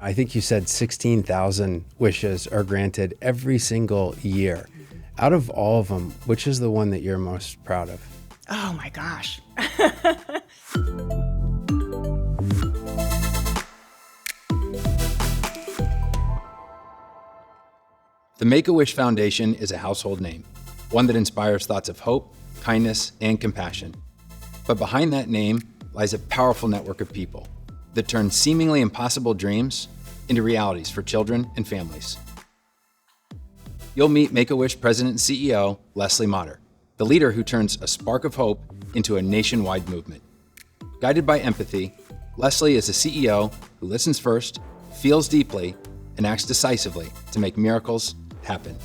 I think you said 16,000 wishes are granted every single year. Out of all of them, which is the one that you're most proud of? Oh my gosh. The Make-A-Wish Foundation is a household name, one that inspires thoughts of hope, kindness, and compassion. But behind that name lies a powerful network of people that turn seemingly impossible dreams into realities for children and families. You'll meet Make-A-Wish President and CEO Leslie Motter, the leader who turns a spark of hope into a nationwide movement. Guided by empathy, Leslie is a CEO who listens first, feels deeply, and acts decisively to make miracles happen.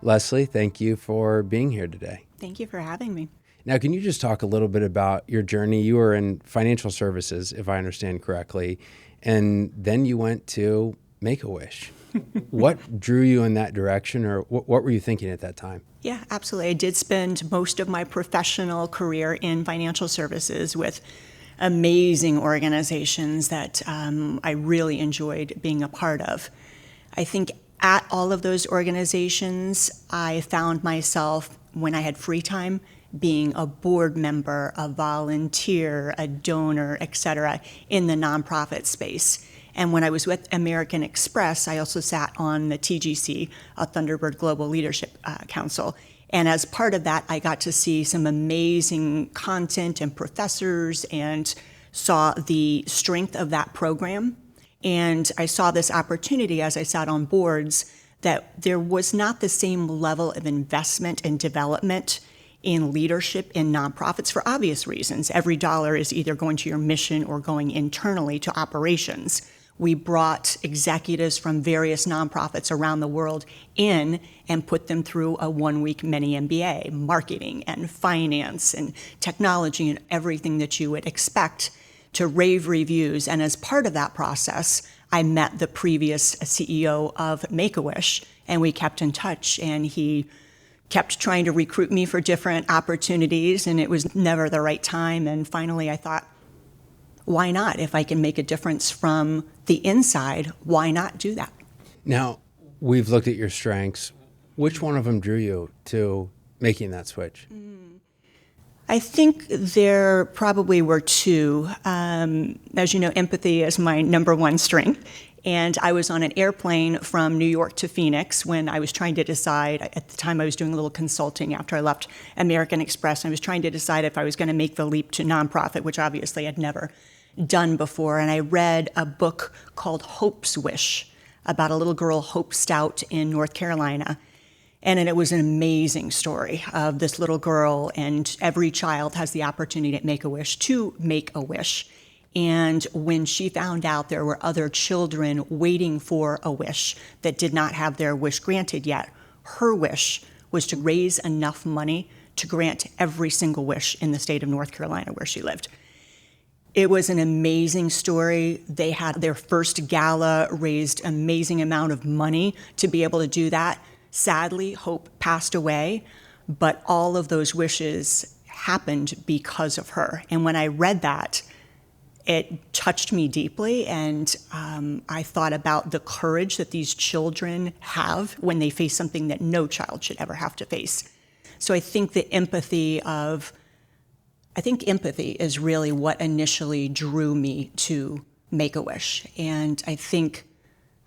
Leslie, thank you for being here today. Thank you for having me. Now, can you just talk a little bit about your journey? You were in financial services, if I understand correctly, and then you went to Make-A-Wish. What drew you in that direction, or what were you thinking at that time? Yeah, absolutely. I did spend most of my professional career in financial services with amazing organizations that I really enjoyed being a part of. I think at all of those organizations, I found myself, when I had free time, being a board member, a volunteer, a donor, et cetera, in the nonprofit space. And when I was with American Express, I also sat on the TGC, a Thunderbird Global Leadership Council. And as part of that, I got to see some amazing content and professors and saw the strength of that program. And I saw this opportunity as I sat on boards that there was not the same level of investment and development in leadership in nonprofits for obvious reasons. Every dollar is either going to your mission or going internally to operations. We brought executives from various nonprofits around the world in and put them through a one-week mini MBA, marketing and finance and technology and everything that you would expect, to rave reviews. And as part of that process, I met the previous CEO of Make-A-Wish, and we kept in touch, and he kept trying to recruit me for different opportunities, and it was never the right time. And finally I thought, why not? If I can make a difference from the inside, why not do that? Now, we've looked at your strengths. Which one of them drew you to making that switch? I think there probably were two. As you know, empathy is my number one strength. And I was on an airplane from New York to Phoenix when I was trying to decide. At the time, I was doing a little consulting after I left American Express. I was trying to decide if I was going to make the leap to nonprofit, which obviously I'd never done before. And I read a book called Hope's Wish about a little girl, Hope Stout, in North Carolina. And it was an amazing story of this little girl, and every child has the opportunity at Make-A-Wish to make a wish. And when she found out there were other children waiting for a wish that did not have their wish granted yet, her wish was to raise enough money to grant every single wish in the state of North Carolina where she lived. It was an amazing story. They had their first gala, raised an amazing amount of money to be able to do that. Sadly, Hope passed away, but all of those wishes happened because of her. And when I read that, it touched me deeply, and I thought about the courage that these children have when they face something that no child should ever have to face. So I think empathy is really what initially drew me to Make-A-Wish. And I think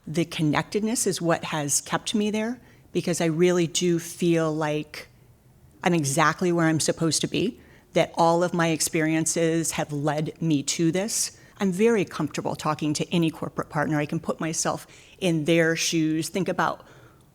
the connectedness is what has kept me there, because I really do feel like I'm exactly where I'm supposed to be, that all of my experiences have led me to this. I'm very comfortable talking to any corporate partner. I can put myself in their shoes, think about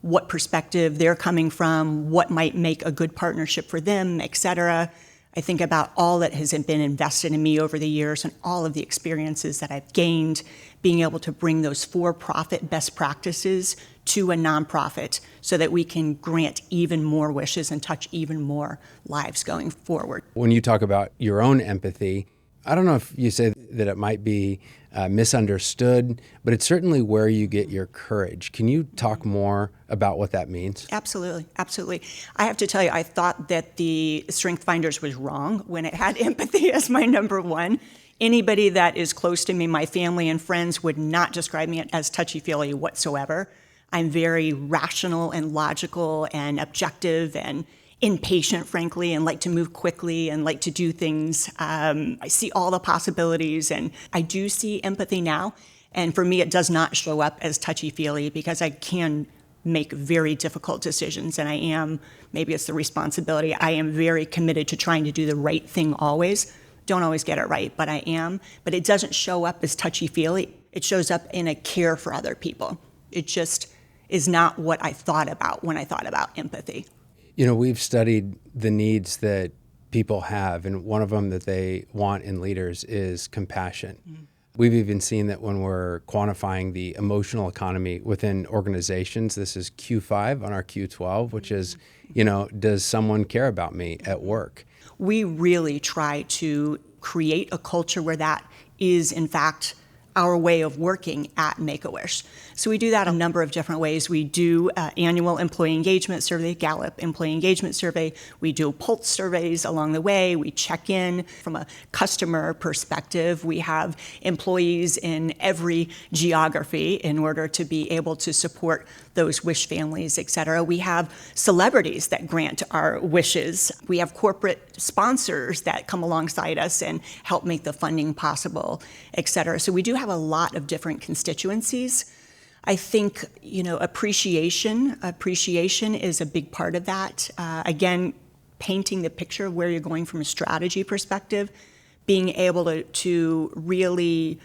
what perspective they're coming from, what might make a good partnership for them, et cetera. I think about all that has been invested in me over the years and all of the experiences that I've gained, being able to bring those for-profit best practices to a nonprofit so that we can grant even more wishes and touch even more lives going forward. When you talk about your own empathy, I don't know if you say that it might be misunderstood, but it's certainly where you get your courage. Can you talk more about what that means? Absolutely, absolutely. I have to tell you, I thought that the Strength Finders was wrong when it had empathy as my number one. Anybody that is close to me, my family and friends, would not describe me as touchy-feely whatsoever. I'm very rational and logical and objective and impatient, frankly, and like to move quickly and like to do things. I see all the possibilities, and I do see empathy now. And for me, it does not show up as touchy-feely because I can make very difficult decisions, and I am, maybe it's the responsibility, I am very committed to trying to do the right thing always. Don't always get it right, but I am. But it doesn't show up as touchy-feely. It shows up in a care for other people. It just is not what I thought about when I thought about empathy. You know, we've studied the needs that people have, and one of them that they want in leaders is compassion. Mm-hmm. We've even seen that when we're quantifying the emotional economy within organizations. This is Q5 on our Q12, which is, you know, does someone care about me at work? We really try to create a culture where that is, in fact, our way of working at Make-A-Wish. So we do that a number of different ways. We do annual employee engagement survey, Gallup employee engagement survey. We do pulse surveys along the way. We check in from a customer perspective. We have employees in every geography in order to be able to support those wish families, et cetera. We have celebrities that grant our wishes. We have corporate sponsors that come alongside us and help make the funding possible, et cetera. So we do have a lot of different constituencies. I think, you know, appreciation is a big part of that. Again, painting the picture of where you're going from a strategy perspective, being able to really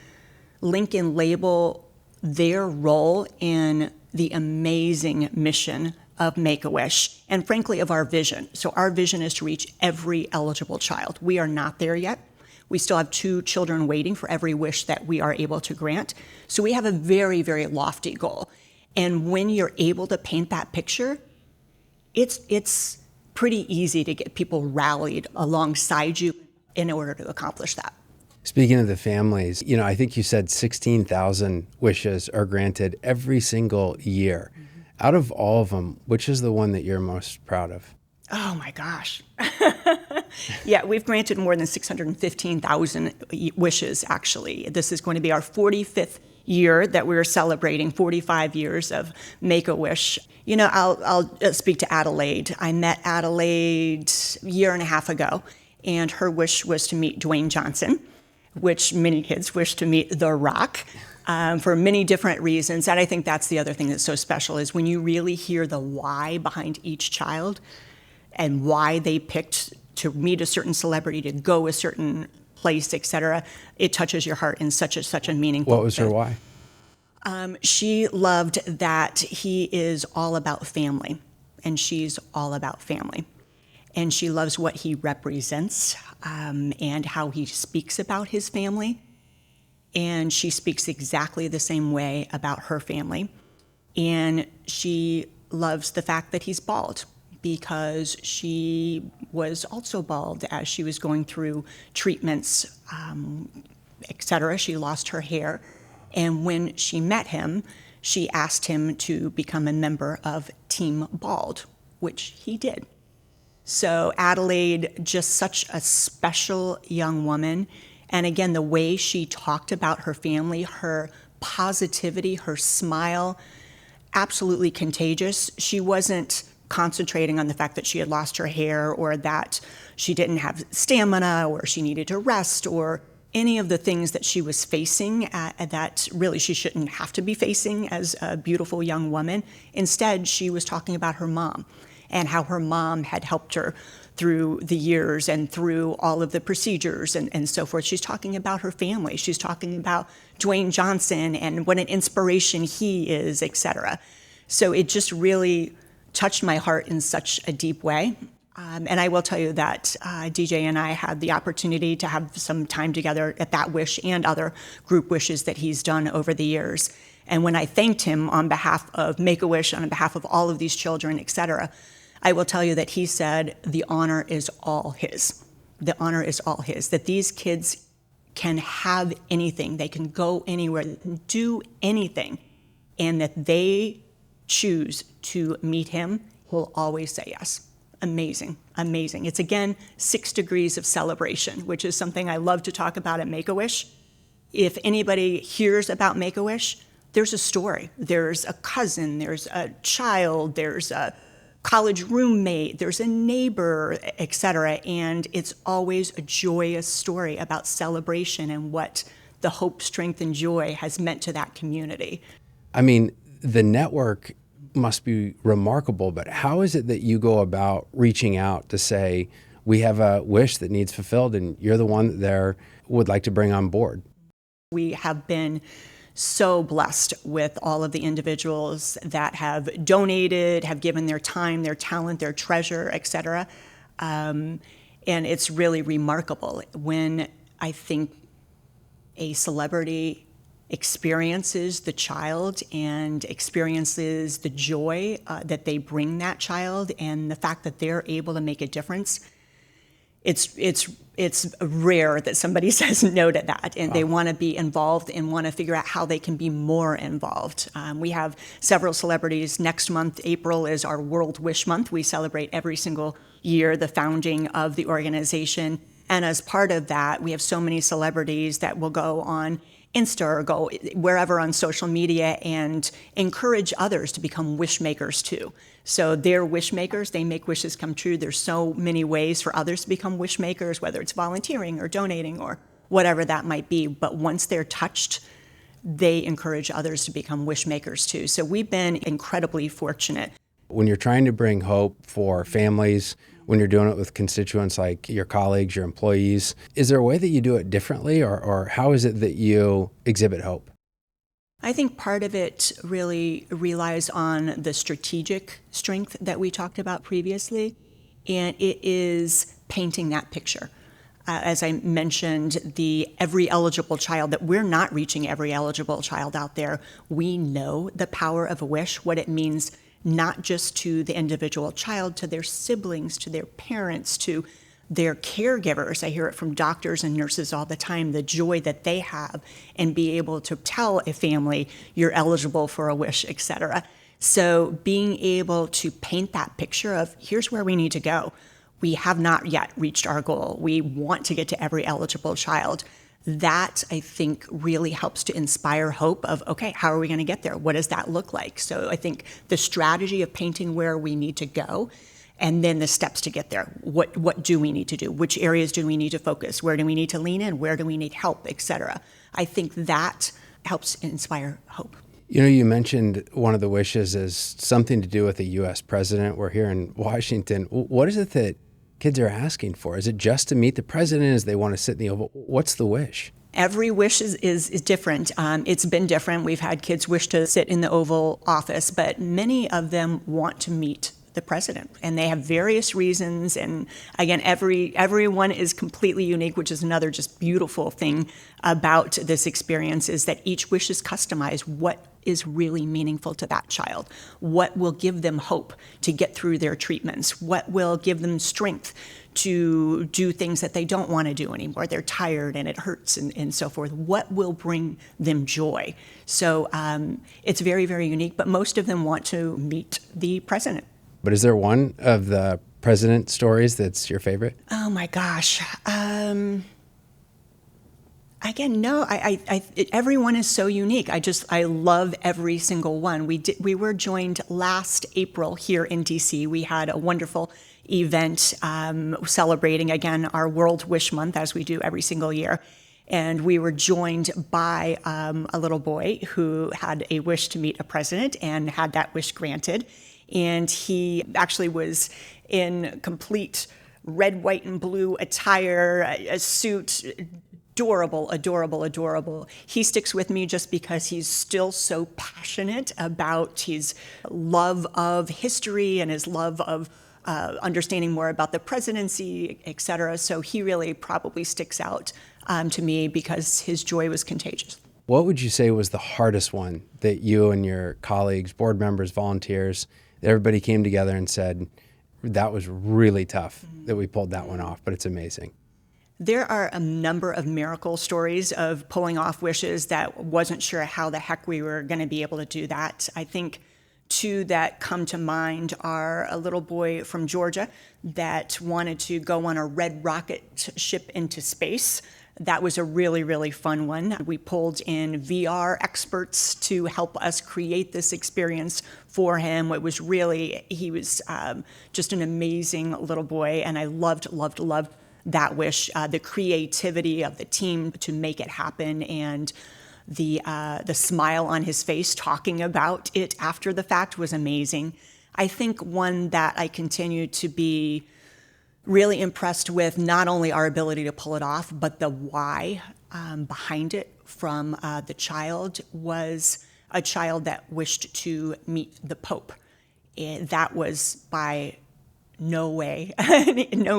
link and label their role in the amazing mission of Make-A-Wish, and frankly, of our vision. So our vision is to reach every eligible child. We are not there yet. We still have 2 children waiting for every wish that we are able to grant. So we have a very, very lofty goal. And when you're able to paint that picture, it's pretty easy to get people rallied alongside you in order to accomplish that. Speaking of the families, you know, I think you said 16,000 wishes are granted every single year. Mm-hmm. Out of all of them, which is the one that you're most proud of? Oh my gosh. Yeah, we've granted more than 615,000 wishes, actually. This is going to be our 45th year that we're celebrating 45 years of Make-A-Wish. You know, I'll speak to Adelaide. I met Adelaide a year and a half ago, and her wish was to meet Dwayne Johnson, which many kids wish to meet The Rock. For many different reasons. And I think that's the other thing that's so special is when you really hear the why behind each child and why they picked to meet a certain celebrity, to go a certain place, et cetera, it touches your heart in such a meaningful way. What was her why? She loved that he is all about family, and she's all about family. And she loves what he represents and how he speaks about his family. And she speaks exactly the same way about her family. And she loves the fact that he's bald because she was also bald as she was going through treatments, et cetera. She lost her hair. And when she met him, she asked him to become a member of Team Bald, which he did. So Adelaide, just such a special young woman. And again, the way she talked about her family, her positivity, her smile, absolutely contagious. She wasn't concentrating on the fact that she had lost her hair or that she didn't have stamina or she needed to rest or any of the things that she was facing that really she shouldn't have to be facing as a beautiful young woman. Instead, she was talking about her mom and how her mom had helped her through the years and through all of the procedures and so forth. She's talking about her family. She's talking about Dwayne Johnson and what an inspiration he is, et cetera. So it just really touched my heart in such a deep way. And I will tell you that DJ and I had the opportunity to have some time together at that wish and other group wishes that he's done over the years. And when I thanked him on behalf of Make-A-Wish, on behalf of all of these children, et cetera, I will tell you that he said the honor is all his. The honor is all his, that these kids can have anything, they can go anywhere, they can do anything, and that they choose to meet him, he'll always say yes. Amazing, amazing. It's again 6 degrees of celebration, which is something I love to talk about at Make-A-Wish. If anybody hears about Make-A-Wish, there's a story. There's a cousin, there's a child, there's a college roommate, there's a neighbor, etc. And it's always a joyous story about celebration and what the hope, strength, and joy has meant to that community. I mean, the network must be remarkable, but how is it that you go about reaching out to say, we have a wish that needs fulfilled and you're the one that they would like to bring on board? We have been so blessed with all of the individuals that have donated, have given their time, their talent, their treasure, etc. And it's really remarkable when I think a celebrity experiences the child and experiences the joy that they bring that child and the fact that they're able to make a difference. It's rare that somebody says no to that, and they want to be involved and want to figure out how they can be more involved. We have several celebrities. Next month, April, is our World Wish Month. We celebrate every single year the founding of the organization, and as part of that, we have so many celebrities that will go on Insta or go wherever on social media and encourage others to become wish makers too. So they're wish makers, they make wishes come true. There's so many ways for others to become wish makers, whether it's volunteering or donating or whatever that might be. But once they're touched, they encourage others to become wish makers too. So we've been incredibly fortunate. When you're trying to bring hope for families, when you're doing it with constituents like your colleagues, your employees, is there a way that you do it differently, or how is it that you exhibit hope? I think part of it really relies on the strategic strength that we talked about previously, and it is painting that picture. As I mentioned, every eligible child, that we're not reaching every eligible child out there. We know the power of a wish, what it means not just to the individual child, to their siblings, to their parents, to their caregivers. I hear it from doctors and nurses all the time, the joy that they have and be able to tell a family you're eligible for a wish, etc. So being able to paint that picture of here's where we need to go. We have not yet reached our goal. We want to get to every eligible child. That, I think, really helps to inspire hope of, okay, how are we going to get there? What does that look like? So I think the strategy of painting where we need to go and then the steps to get there. What do we need to do? Which areas do we need to focus? Where do we need to lean in? Where do we need help, et cetera? I think that helps inspire hope. You know, you mentioned one of the wishes is something to do with the U.S. president. We're here in Washington. What is it that kids are asking for? Is it just to meet the president? Is they want to sit in the Oval? What's the wish? Every wish is different. It's been different. We've had kids wish to sit in the Oval Office, but many of them want to meet the president, and they have various reasons. And again, everyone is completely unique, which is another just beautiful thing about this experience, is that each wish is customized. What is really meaningful to that child? What will give them hope to get through their treatments? What will give them strength to do things that they don't want to do anymore? They're tired and it hurts and so forth. What will bring them joy? So it's very, very unique, but most of them want to meet the president. But is there one of the president stories that's your favorite? Oh my gosh. Again, no, everyone is so unique. I love every single one. We were joined last April here in DC. We had a wonderful event celebrating, again, our World Wish Month, as we do every single year. And we were joined by a little boy who had a wish to meet a president and had that wish granted. And he actually was in complete red, white, and blue attire, a suit. Adorable, adorable, adorable. He sticks with me just because he's still so passionate about his love of history and his love of understanding more about the presidency, et cetera. So he really probably sticks out to me because his joy was contagious. What would you say was the hardest one that you and your colleagues, board members, volunteers, that everybody came together and said, that was really tough that we pulled that one off, but it's amazing? There are a number of miracle stories of pulling off wishes that wasn't sure how the heck we were going to be able to do that. I think two that come to mind are a little boy from Georgia that wanted to go on a red rocket ship into space. That was a really, really fun one. We pulled in VR experts to help us create this experience for him. He was just an amazing little boy, and I loved that wish. The creativity of the team to make it happen, and the smile on his face talking about it after the fact was amazing. I think one that I continue to be really impressed with, not only our ability to pull it off, but the why behind it from the child, was a child that wished to meet the Pope. That was by no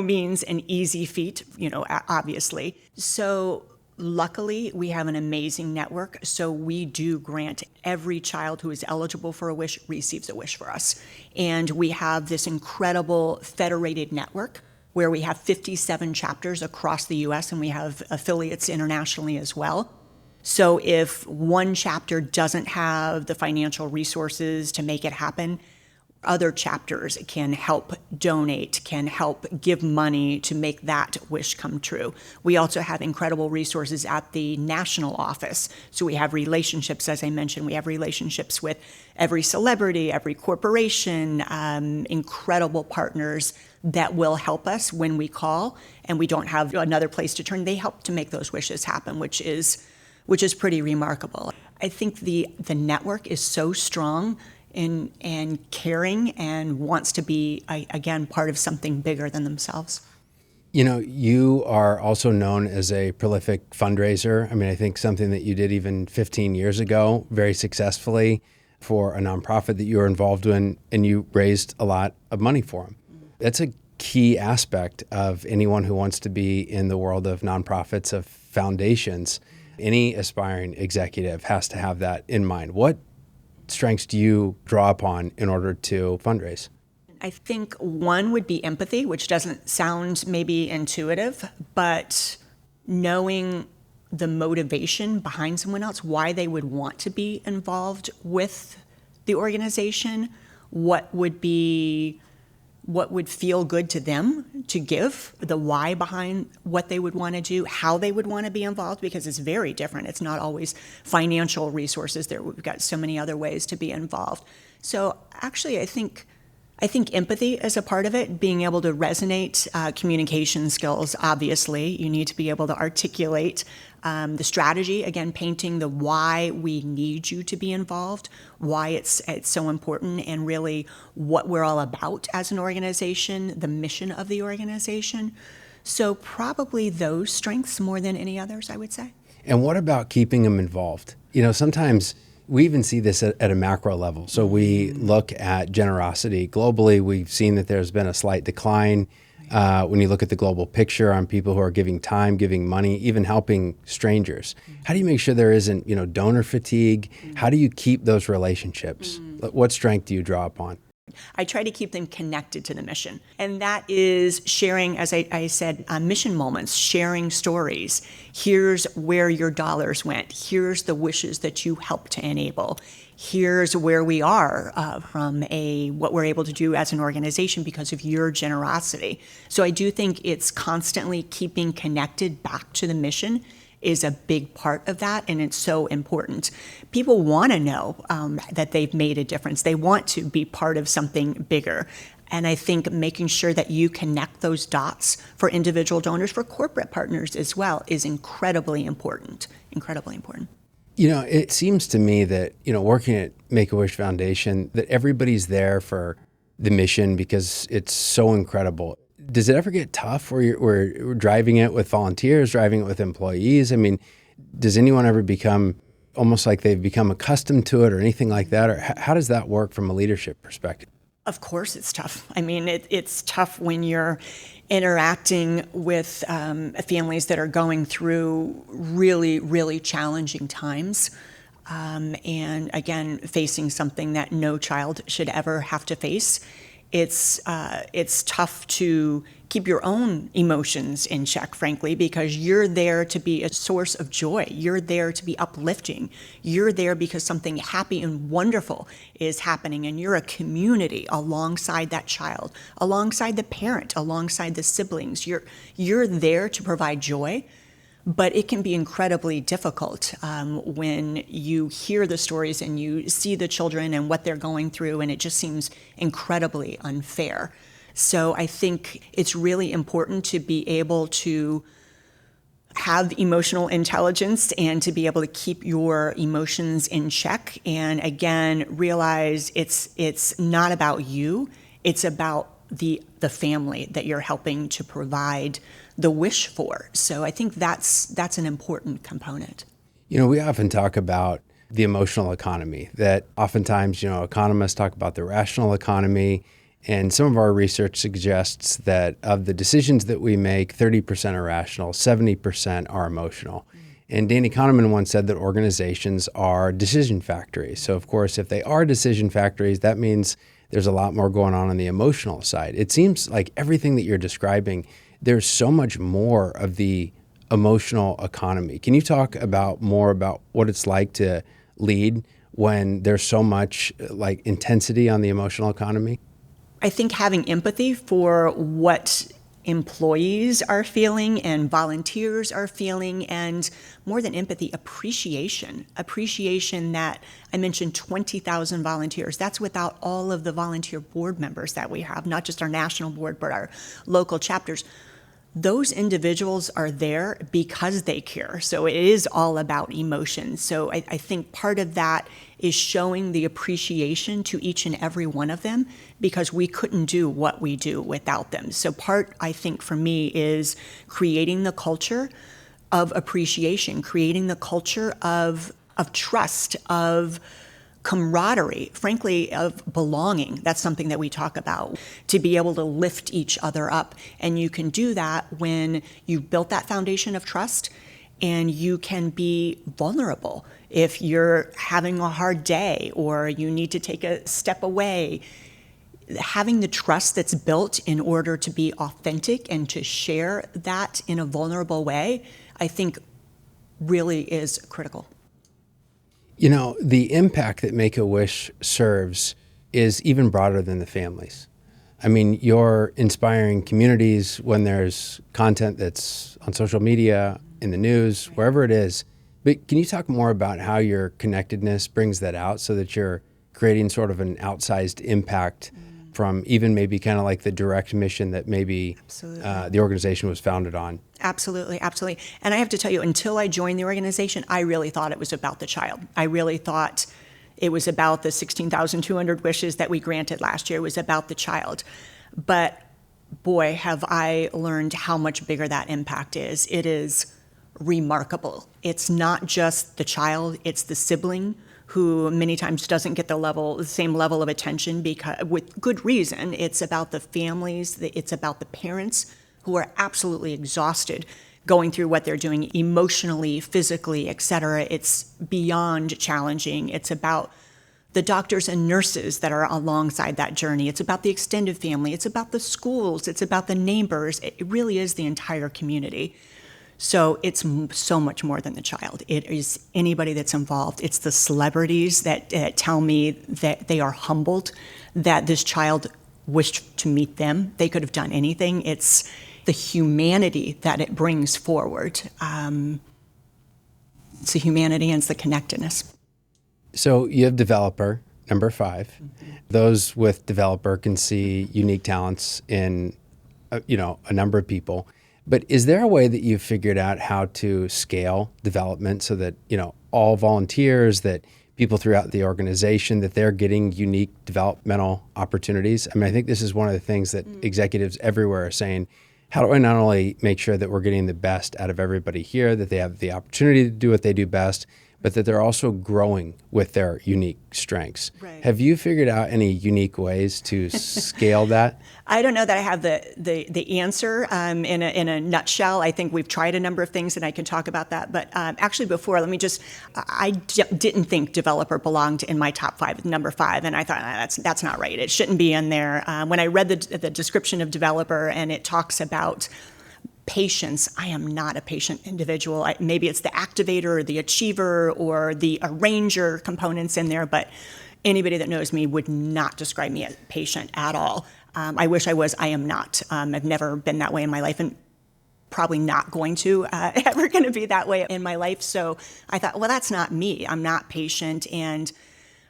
means an easy feat, obviously. So luckily, we have an amazing network, so we do grant every child who is eligible for a wish receives a wish for us. And we have this incredible federated network where we have 57 chapters across the U.S., and we have affiliates internationally as well. So if one chapter doesn't have the financial resources to make it happen, other chapters can help donate, can help give money to make that wish come true. We also have incredible resources at the national office. So we have relationships, as I mentioned, we have relationships with every celebrity, every corporation, incredible partners that will help us when we call and we don't have another place to turn. They help to make those wishes happen, which is pretty remarkable. I think the network is so strong and caring and wants to be, again, part of something bigger than themselves. You are also known as a prolific fundraiser. I mean, I think something that you did even 15 years ago very successfully for a nonprofit that you were involved in, and you raised a lot of money for them. That's a key aspect of anyone who wants to be in the world of nonprofits, of foundations. Any aspiring executive has to have that in mind. What strengths do you draw upon in order to fundraise? I think one would be empathy, which doesn't sound maybe intuitive, but knowing the motivation behind someone else, why they would want to be involved with the organization, what would feel good to them to give, the why behind what they would want to do, how they would want to be involved, because it's very different. It's not always financial resources. We've got so many other ways to be involved. So actually, I think empathy is a part of it, being able to resonate, communication skills, obviously. You need to be able to articulate the strategy, again, painting the why we need you to be involved, why it's so important, and really what we're all about as an organization, the mission of the organization. So probably those strengths more than any others, I would say. And what about keeping them involved? Sometimes we even see this at a macro level. So we look at generosity. Globally, we've seen that there's been a slight decline. When you look at the global picture on people who are giving time, giving money, even helping strangers. How do you make sure there isn't, donor fatigue? How do you keep those relationships? What strength do you draw upon? I try to keep them connected to the mission. And that is sharing, as I said, mission moments, sharing stories. Here's where your dollars went. Here's the wishes that you helped to enable. Here's where we are from what we're able to do as an organization because of your generosity. So I do think it's constantly keeping connected back to the mission is a big part of that, and it's so important. People want to know that they've made a difference. They want to be part of something bigger. And I think making sure that you connect those dots for individual donors, for corporate partners as well, is incredibly important, incredibly important. It seems to me that, working at Make-A-Wish Foundation, that everybody's there for the mission because it's so incredible. Does it ever get tough where we're driving it with volunteers, driving it with employees? I mean, does anyone ever become almost like they've become accustomed to it or anything like that? Or how does that work from a leadership perspective? Of course it's tough. I mean, it's tough when you're interacting with families that are going through really, really challenging times. And again, facing something that no child should ever have to face. it's tough to keep your own emotions in check, frankly, because you're there to be a source of joy. You're there to be uplifting. You're there because something happy and wonderful is happening, and you're a community alongside that child, alongside the parent, alongside the siblings. You're there to provide joy. But it can be incredibly difficult when you hear the stories and you see the children and what they're going through, and it just seems incredibly unfair. So I think it's really important to be able to have emotional intelligence and to be able to keep your emotions in check. And again, realize it's not about you, it's about the family that you're helping to provide the wish for. So I think that's an important component. We often talk about the emotional economy, that oftentimes, economists talk about the rational economy, and some of our research suggests that of the decisions that we make, 30% are rational, 70% are emotional. And Danny Kahneman once said that organizations are decision factories. So of course, if they are decision factories, that means there's a lot more going on the emotional side. It seems like everything that you're describing, there's so much more of the emotional economy. Can you talk more about what it's like to lead when there's so much like intensity on the emotional economy? I think having empathy for what employees are feeling and volunteers are feeling, and more than empathy, appreciation that I mentioned 20,000 volunteers. That's without all of the volunteer board members that we have, not just our national board, but our local chapters. Those individuals are there because they care. So it is all about emotion. So I think part of that is showing the appreciation to each and every one of them, because we couldn't do what we do without them. So part, I think, for me is creating the culture of appreciation, creating the culture of trust, of camaraderie, frankly, of belonging. That's something that we talk about, to be able to lift each other up. And you can do that when you've built that foundation of trust, and you can be vulnerable. If you're having a hard day or you need to take a step away, having the trust that's built in order to be authentic and to share that in a vulnerable way, I think really is critical. The impact that Make-A-Wish serves is even broader than the families. I mean, you're inspiring communities when there's content that's on social media, in the news, wherever it is. But can you talk more about how your connectedness brings that out so that you're creating sort of an outsized impact from even maybe kind of like the direct mission that maybe the organization was founded on? Absolutely. And I have to tell you, until I joined the organization, I really thought it was about the child. I really thought it was about the 16,200 wishes that we granted last year. It was about the child. But boy, have I learned how much bigger that impact is. It is remarkable. It's not just the child, it's the sibling who many times doesn't get the same level of attention, because with good reason. It's about the families, it's about the parents who are absolutely exhausted going through what they're doing emotionally, physically, etc. It's beyond challenging. It's about the doctors and nurses that are alongside that journey. It's about the extended family. It's about the schools. It's about the neighbors. It really is the entire community. So it's so much more than the child. It is anybody that's involved. It's the celebrities that tell me that they are humbled that this child wished to meet them. They could have done anything. It's the humanity that it brings forward. It's the humanity and it's the connectedness. So you have developer, number 5. Mm-hmm. Those with developer can see unique talents in, a number of people. But is there a way that you've figured out how to scale development so that, all volunteers, that people throughout the organization, that they're getting unique developmental opportunities? I mean, I think this is one of the things that executives everywhere are saying, how do I not only make sure that we're getting the best out of everybody here, that they have the opportunity to do what they do best, but that they're also growing with their unique strengths. Right. Have you figured out any unique ways to scale that? I don't know that I have the answer in a nutshell. I think we've tried a number of things, and I can talk about that. But actually, before, I didn't think developer belonged in my top 5, number 5, and I thought that's not right. It shouldn't be in there. When I read the description of developer, and it talks about patience, I am not a patient individual. Maybe it's the activator or the achiever or the arranger components in there, but anybody that knows me would not describe me as patient at all. I wish I was. I am not. I've never been that way in my life, and probably not going to ever going to be that way in my life. So I thought, well, that's not me. I'm not patient, and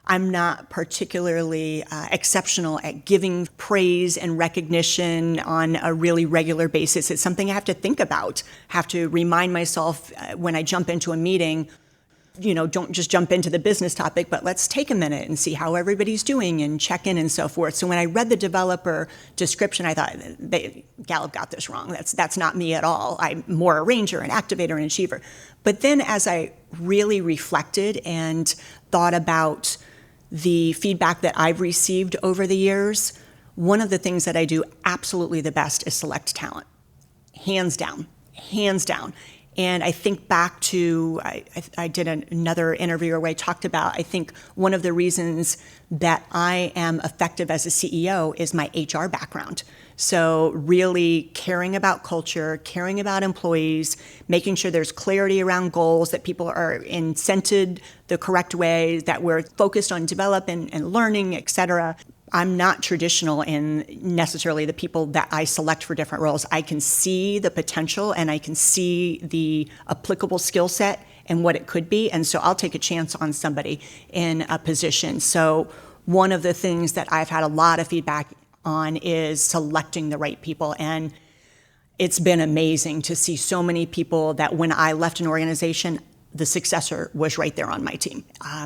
I'm not particularly exceptional at giving praise and recognition on a really regular basis. It's something I have to think about, have to remind myself when I jump into a meeting, don't just jump into the business topic, but let's take a minute and see how everybody's doing and check in and so forth. So when I read the developer description, I thought, Gallup got this wrong. That's not me at all. I'm more a ranger, an activator, an achiever. But then as I really reflected and thought about the feedback that I've received over the years, one of the things that I do absolutely the best is select talent. Hands down. And I think back to, I did another interview where I talked about, I think one of the reasons that I am effective as a CEO is my HR background. So really caring about culture, caring about employees, making sure there's clarity around goals, that people are incented the correct way, that we're focused on developing and learning, et cetera. I'm not traditional in necessarily the people that I select for different roles. I can see the potential and I can see the applicable skill set and what it could be. And so I'll take a chance on somebody in a position. So one of the things that I've had a lot of feedback on is selecting the right people. And it's been amazing to see so many people that when I left an organization, the successor was right there on my team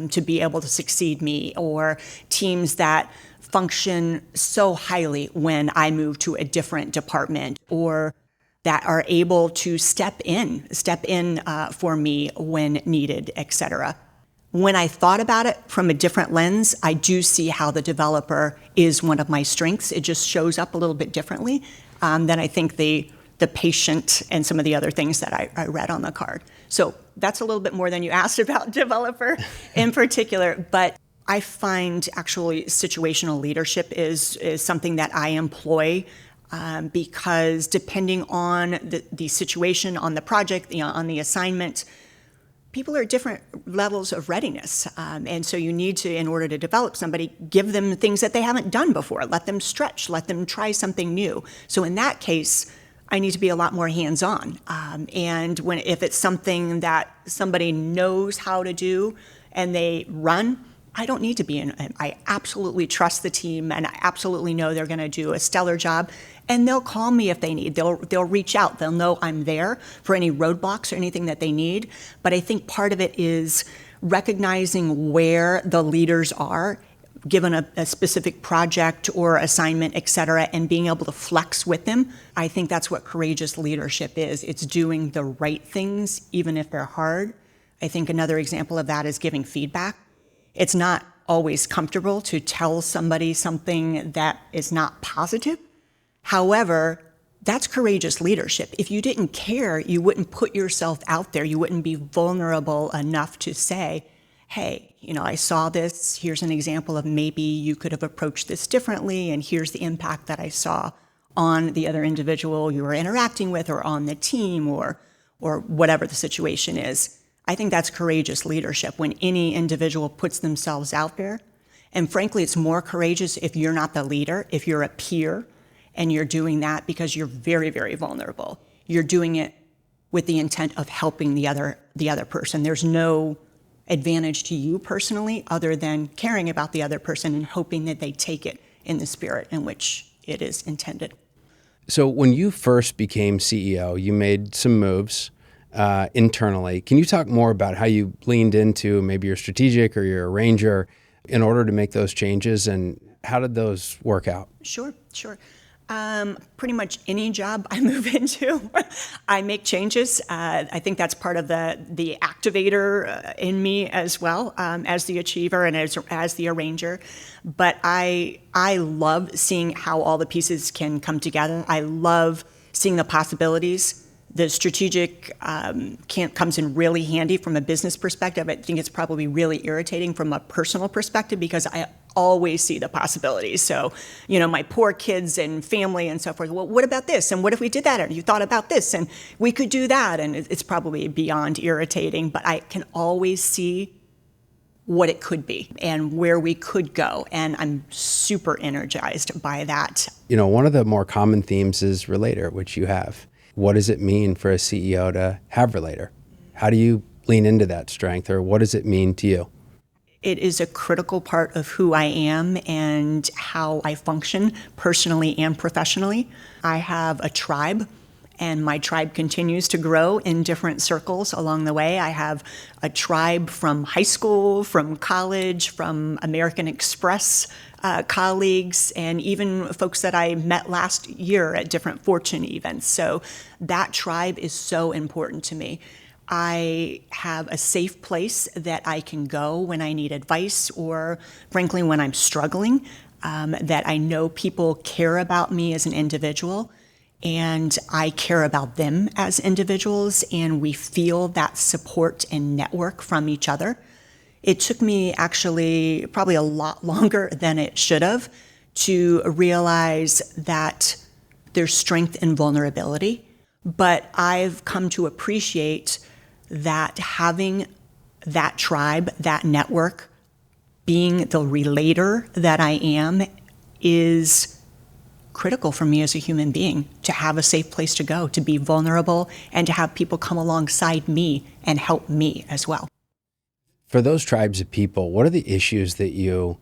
to be able to succeed me, or teams that function so highly when I move to a different department, or that are able to step in for me when needed, et cetera. When I thought about it from a different lens, I do see how the developer is one of my strengths. It just shows up a little bit differently than I think the patient and some of the other things that I read on the card. So that's a little bit more than you asked about developer in particular, but I find actually situational leadership is something that I employ because depending on the situation, on the project, on the assignment, people are at different levels of readiness. And so you need to, in order to develop somebody, give them things that they haven't done before, let them stretch, let them try something new. So in that case, I need to be a lot more hands-on. And if it's something that somebody knows how to do and they run, I don't need to be in. I absolutely trust the team, and I absolutely know they're going to do a stellar job. And they'll call me if they need. They'll reach out. They'll know I'm there for any roadblocks or anything that they need. But I think part of it is recognizing where the leaders are, given a specific project or assignment, et cetera, and being able to flex with them. I think that's what courageous leadership is. It's doing the right things, even if they're hard. I think another example of that is giving feedback. It's not always comfortable to tell somebody something that is not positive. However, that's courageous leadership. If you didn't care, you wouldn't put yourself out there. You wouldn't be vulnerable enough to say, hey, I saw this. Here's an example of maybe you could have approached this differently, and here's the impact that I saw on the other individual you were interacting with, or on the team, or whatever the situation is. I think that's courageous leadership, when any individual puts themselves out there. And frankly, it's more courageous if you're not the leader, if you're a peer, and you're doing that because you're very, very vulnerable. You're doing it with the intent of helping the other person. There's no advantage to you personally other than caring about the other person and hoping that they take it in the spirit in which it is intended. So when you first became CEO, you made some moves internally. Can you talk more about how you leaned into maybe your strategic or your arranger in order to make those changes, and how did those work out? Sure. Pretty much any job I move into, I make changes. I think that's part of the activator in me as well, as the achiever and as the arranger. But I love seeing how all the pieces can come together. I love seeing the possibilities. The strategic comes in really handy from a business perspective. I think it's probably really irritating from a personal perspective because I always see the possibilities. So, my poor kids and family and so forth. Well, what about this? And what if we did that? And you thought about this? And we could do that. And it's probably beyond irritating, but I can always see what it could be and where we could go. And I'm super energized by that. One of the more common themes is relator, which you have. What does it mean for a CEO to have relator? How do you lean into that strength, or what does it mean to you? It is a critical part of who I am and how I function personally and professionally. I have a tribe, and my tribe continues to grow in different circles along the way. I have a tribe from high school, from college, from American Express colleagues, and even folks that I met last year at different Fortune events. So that tribe is so important to me. I have a safe place that I can go when I need advice or, frankly, when I'm struggling, that I know people care about me as an individual and I care about them as individuals, and we feel that support and network from each other. It took me actually probably a lot longer than it should have to realize that there's strength in vulnerability, but I've come to appreciate that having that tribe, that network, being the relator that I am is critical for me as a human being, to have a safe place to go, to be vulnerable, and to have people come alongside me and help me as well. For those tribes of people, what are the issues that you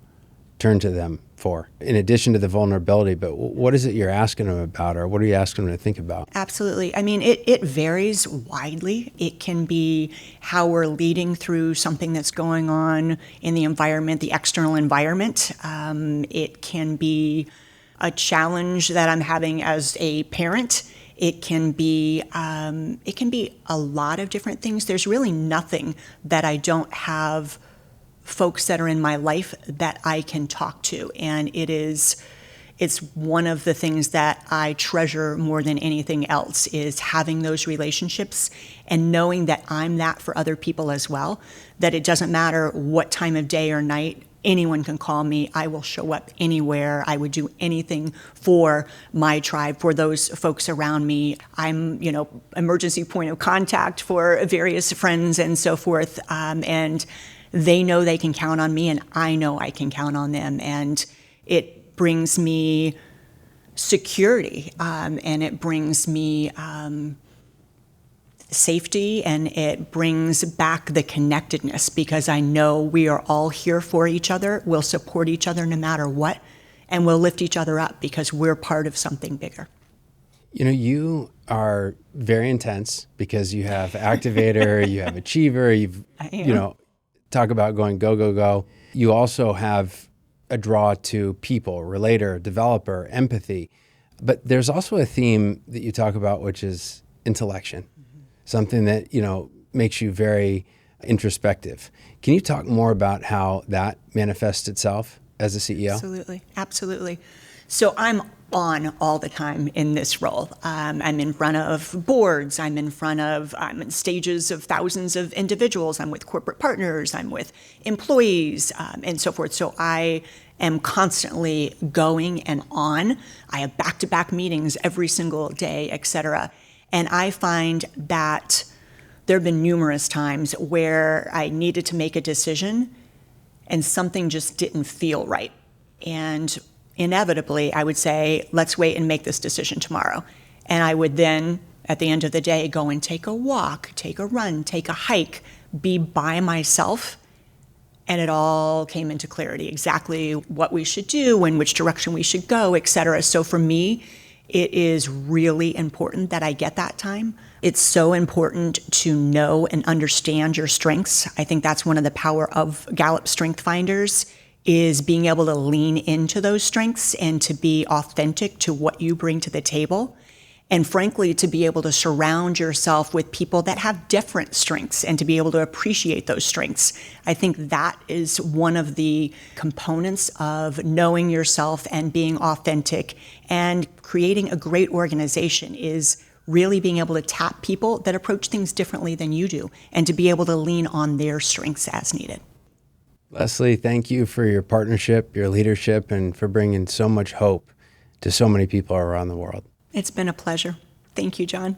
turn to them for, in addition to the vulnerability? But what is it you're asking them about, or what are you asking them to think about? Absolutely. I mean, it varies widely. It can be how we're leading through something that's going on in the environment, the external environment. It can be a challenge that I'm having as a parent. It can be a lot of different things. There's really nothing that I don't have folks that are in my life that I can talk to. And it's one of the things that I treasure more than anything else, is having those relationships and knowing that I'm that for other people as well, that it doesn't matter what time of day or night, anyone can call me. I will show up anywhere. I would do anything for my tribe, for those folks around me. I'm, emergency point of contact for various friends and so forth. And they know they can count on me, and I know I can count on them. And it brings me security, and it brings me safety, and it brings back the connectedness, because I know we are all here for each other. We'll support each other no matter what, and we'll lift each other up because we're part of something bigger. You are very intense because you have activator, you have achiever, talk about going go, go, go. You also have a draw to people, relator, developer, empathy. But there's also a theme that you talk about, which is intellection, something that, makes you very introspective. Can you talk more about how that manifests itself as a CEO? Absolutely. So I'm on all the time in this role. I'm in front of boards. I'm in stages of thousands of individuals. I'm with corporate partners. I'm with employees, and so forth. So I am constantly going and on. I have back-to-back meetings every single day, et cetera. And I find that there have been numerous times where I needed to make a decision and something just didn't feel right. And inevitably, I would say, let's wait and make this decision tomorrow. And I would then, at the end of the day, go and take a walk, take a run, take a hike, be by myself. And it all came into clarity, exactly what we should do and which direction we should go, et cetera. So for me, it is really important that I get that time. It's so important to know and understand your strengths. I think that's one of the power of Gallup Strength Finders, is being able to lean into those strengths and to be authentic to what you bring to the table. And frankly, to be able to surround yourself with people that have different strengths and to be able to appreciate those strengths. I think that is one of the components of knowing yourself and being authentic and creating a great organization is really being able to tap people that approach things differently than you do and to be able to lean on their strengths as needed. Leslie, thank you for your partnership, your leadership, and for bringing so much hope to so many people around the world. It's been a pleasure. Thank you, John.